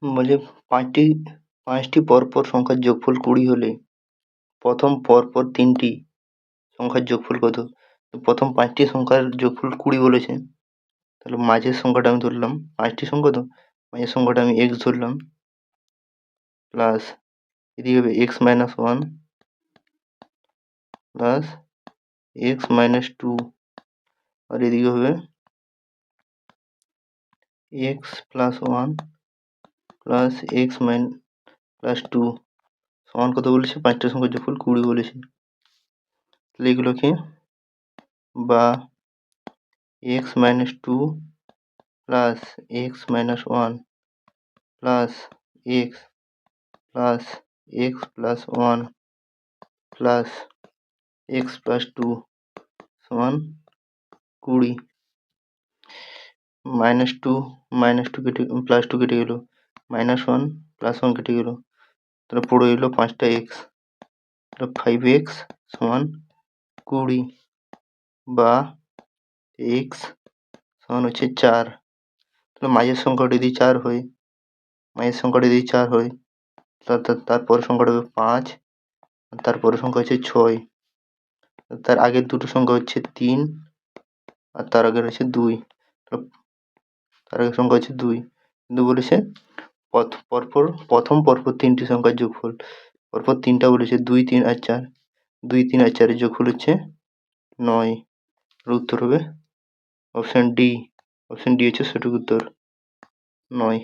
বলছে পাঁচটি পাঁচটি পরপর সংখ্যার যোগফল 20 হলে প্রথম পরপর তিনটি সংখ্যার যোগফল কত? তো প্রথম 5টি সংখ্যার যোগফল 20 বলেছে। তাহলে মাঝের সংখ্যাটা আমি ধরলাম, 5টি সংখ্যা তো, মাঝের সংখ্যাটা আমি x ধরলাম, প্লাস এদিকে হবে x minus 1 plus x minus 2, আর এদিকে হবে x plus 1 plus x plus 2 সমান কত বলেছে? 5টা সংখ্যার যোগফল 20 বলেছে। তাহলে এগুলোকে বা x minus 2 plus x minus 1 plus x plus x plus 1 plus x plus 2 সমান 20। -2 কেটে প্লাস 2 কেটে গেল, -1 প্লাস 1 কেটে গেল, তাহলে পড়ে রইল 5টা x, তাহলে 5x সমান 20 বা x সমান হচ্ছে 4। তাহলে মাঝের সংখ্যাটা যদি 4 হয়, তারপরের সংখ্যাটা হবে 5, আর তারপরের সংখ্যা হচ্ছে 6, তার আগের দুটো সংখ্যা হচ্ছে 3, আর তার আগের হচ্ছে 2, তার আগের সংখ্যা হচ্ছে 2, কিন্তু বলেছে পরপর 3টি সংখ্যার যোগফল, পরপর 3টা বলেছে 2, 3 আর 4, 2, 3 আর 4 এর যোগফল হচ্ছে 9। উত্তর হবে অপশন ডি। অপশন ডি হচ্ছে সঠিক উত্তর, 9।